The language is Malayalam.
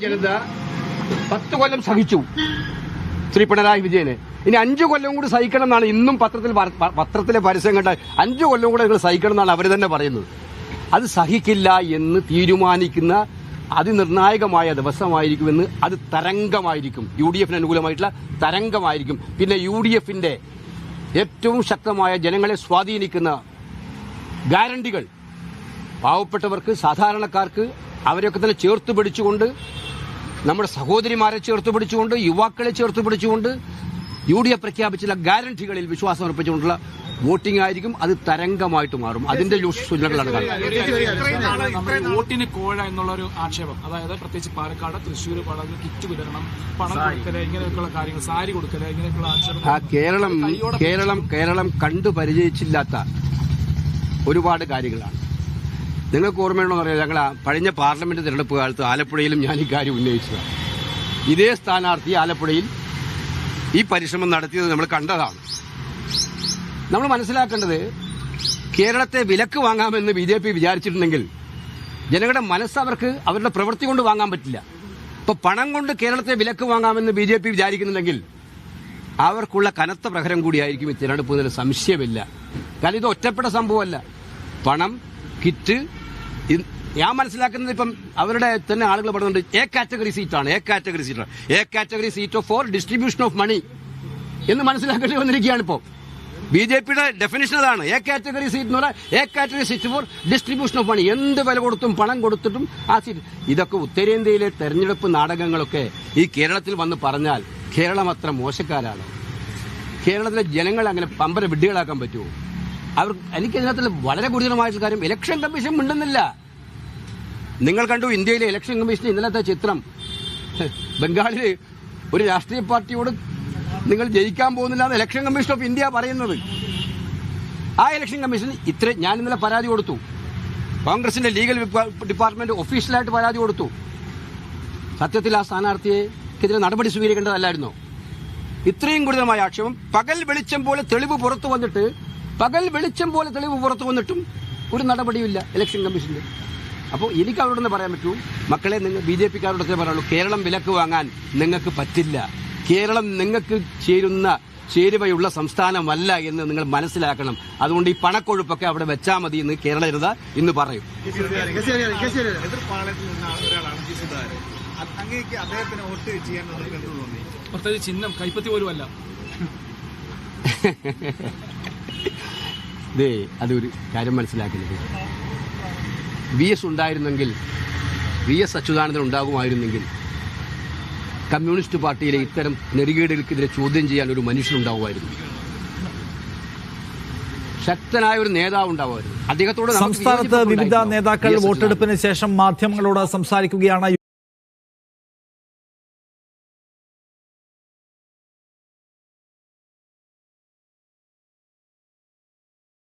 ജനത 10 കൊല്ലം സഹിച്ചു ശ്രീ പിണറായി വിജയനെ. ഇനി 5 കൊല്ലം കൂടി സഹിക്കണം എന്നാണ് ഇന്നും പത്രത്തിലെ പരസ്യം കണ്ട. 5 കൊല്ലം കൂടെ നിങ്ങൾ സഹിക്കണം എന്നാണ് അവർ തന്നെ പറയുന്നത്. അത് സഹിക്കില്ല എന്ന് തീരുമാനിക്കുന്ന അതിനിർണായകമായ ദിവസമായിരിക്കുമെന്ന്. അത് തരംഗമായിരിക്കും, UDF അനുകൂലമായിട്ടുള്ള തരംഗമായിരിക്കും. പിന്നെ UDFന്റെ ഏറ്റവും ശക്തമായ ജനങ്ങളെ സ്വാധീനിക്കുന്ന ഗ്യാരണ്ടികൾ പാവപ്പെട്ടവർക്ക്, സാധാരണക്കാർക്ക് അവരെയൊക്കെ തന്നെ ചേർത്ത് പിടിച്ചുകൊണ്ട്, നമ്മുടെ സഹോദരിമാരെ ചേർത്ത് പിടിച്ചുകൊണ്ട്, യുവാക്കളെ ചേർത്ത് പിടിച്ചുകൊണ്ട് UDF പ്രഖ്യാപിച്ചുള്ള ഗ്യാരണ്ടികളിൽ വിശ്വാസം അർപ്പിച്ചുകൊണ്ടുള്ള വോട്ടിംഗ് ആയിരിക്കും. അത് തരംഗമായിട്ട് മാറും. അതിന്റെ സൂചനകളാണ് കാണുന്നത്. വോട്ടിന് കോഴ എന്നുള്ള ഒരു ആക്ഷേപം, അതായത് പ്രത്യേകിച്ച് പാലക്കാട്, തൃശ്ശൂർ, കിറ്റ് വിതരണം, പണം കൊടുക്കല്, ഇങ്ങനെയൊക്കെയുള്ള കാര്യങ്ങൾ, സാരി കൊടുക്കല്, ഇങ്ങനെയൊക്കെയുള്ള ആക്ഷേപം കേരളം കണ്ടു പരിചയിച്ചില്ലാത്ത ഒരുപാട് കാര്യങ്ങളാണ്. നിങ്ങൾക്ക് ഓർമ്മയുണ്ടോ എന്ന് അറിയാം, ഞങ്ങൾ കഴിഞ്ഞ പാർലമെന്റ് തെരഞ്ഞെടുപ്പ് കാലത്ത് ആലപ്പുഴയിലും ഞാൻ ഈ കാര്യം ഉന്നയിച്ചതാണ്. ഇതേ സ്ഥാനാർത്ഥി ആലപ്പുഴയിൽ ഈ പരിശ്രമം നടത്തിയത് നമ്മൾ കണ്ടതാണ്. നമ്മൾ മനസ്സിലാക്കേണ്ടത്, കേരളത്തെ വിലക്ക് വാങ്ങാമെന്ന് BJP വിചാരിച്ചിട്ടുണ്ടെങ്കിൽ ജനങ്ങളുടെ മനസ്സ് അവർക്ക് അവരുടെ പ്രവൃത്തി കൊണ്ട് വാങ്ങാൻ പറ്റില്ല. ഇപ്പൊ പണം കൊണ്ട് കേരളത്തെ വിലക്ക് വാങ്ങാമെന്ന് BJP വിചാരിക്കുന്നുണ്ടെങ്കിൽ അവർക്കുള്ള കനത്ത പ്രഹരം കൂടിയായിരിക്കും ഈ തിരഞ്ഞെടുപ്പ് എന്നതിൽ സംശയമില്ല. കാരണം ഇത് ഒറ്റപ്പെട്ട സംഭവമല്ല. പണം, കിറ്റ്, ഞാൻ മനസ്സിലാക്കുന്നത് ഇപ്പം അവരുടെ തന്നെ ആളുകൾ പറയുന്നുണ്ട് A category seat for distribution of money എന്ന് മനസ്സിലാക്കേണ്ടി വന്നിരിക്കുകയാണ്. ഇപ്പോൾ BJPയുടെ ഡെഫിനിഷൻ അതാണ്. എ കാറ്റഗറി സീറ്റ് എന്ന് പറഞ്ഞാൽ A category seat for distribution of money. എന്ത് വില കൊടുത്തും പണം കൊടുത്തിട്ടും ആ സീറ്റ്. ഇതൊക്കെ ഉത്തരേന്ത്യയിലെ തെരഞ്ഞെടുപ്പ് നാടകങ്ങളൊക്കെ ഈ കേരളത്തിൽ വന്ന് പറഞ്ഞാൽ കേരളം അത്ര മോശക്കാരാണ്? കേരളത്തിലെ ജനങ്ങൾ അങ്ങനെ പമ്പര വിഡ്ഢികളാക്കാൻ പറ്റുമോ? എനിക്കതിനകത്ത് വളരെ ഗുരുതരമായിട്ടുള്ള കാര്യം, ഇലക്ഷൻ കമ്മീഷൻ മിണ്ടുന്നില്ല. നിങ്ങൾ കണ്ടു ഇന്ത്യയിലെ ഇലക്ഷൻ കമ്മീഷൻ ഇന്നലത്തെ ചിത്രം. ബംഗാളിൽ ഒരു രാഷ്ട്രീയ പാർട്ടിയോട് നിങ്ങൾ ജയിക്കാൻ പോകുന്നില്ല എന്ന് ഇലക്ഷൻ കമ്മീഷൻ ഓഫ് ഇന്ത്യ പറയുന്നത്. ആ ഇലക്ഷൻ കമ്മീഷൻ ഞാൻ ഇന്നലെ പരാതി കൊടുത്തു. കോൺഗ്രസിന്റെ ലീഗൽ ഡിപ്പാർട്ട്മെന്റ് ഒഫീഷ്യലായിട്ട് പരാതി കൊടുത്തു. സത്യത്തിൽ ആ സ്ഥാനാർത്ഥിയെതിരെ നടപടി സ്വീകരിക്കേണ്ടതല്ലായിരുന്നോ? ഇത്രയും ഗുരുതരമായ ആക്ഷേപം പകൽ വെളിച്ചം പോലെ തെളിവ് പുറത്തു വന്നിട്ടും ഒരു നടപടിയുമില്ല ഇലക്ഷൻ കമ്മീഷന്റെ. അപ്പോൾ എനിക്ക് അവരോടൊന്ന് പറയാൻ പറ്റൂ, മക്കളെ, നിങ്ങൾ BJPക്കാരോടൊക്കെ പറയുള്ളൂ, കേരളം വിലക്ക് വാങ്ങാൻ നിങ്ങൾക്ക് പറ്റില്ല. കേരളം നിങ്ങൾക്ക് ചേരുവയുള്ള സംസ്ഥാനമല്ല എന്ന് നിങ്ങൾ മനസ്സിലാക്കണം. അതുകൊണ്ട് ഈ പണക്കൊഴുപ്പൊക്കെ അവിടെ വെച്ചാൽ മതി എന്ന് കേരള ജനത ഇന്ന് പറയും. പ്രത്യേകിച്ച് ചിഹ്നം കൈപ്പത്തി പോലുമല്ല. അതൊരു കാര്യം മനസ്സിലാക്കുന്നത്, VS ഉണ്ടായിരുന്നെങ്കിൽ, VS അച്യുതാനന്ദൻ ഉണ്ടാകുമായിരുന്നെങ്കിൽ കമ്മ്യൂണിസ്റ്റ് പാർട്ടിയിലെ ഇത്തരം നെറികേടുകൾക്കെതിരെ ചോദ്യം ചെയ്യാൻ ഒരു മനുഷ്യനുണ്ടാവുമായിരുന്നു. ശക്തനായ ഒരു നേതാവ് ഉണ്ടാവുമായിരുന്നു. അദ്ദേഹത്തോട് സംസ്ഥാനത്ത് വിവിധ നേതാക്കൾ വോട്ടെടുപ്പിന് ശേഷം മാധ്യമങ്ങളോട് സംസാരിക്കുകയാണ്.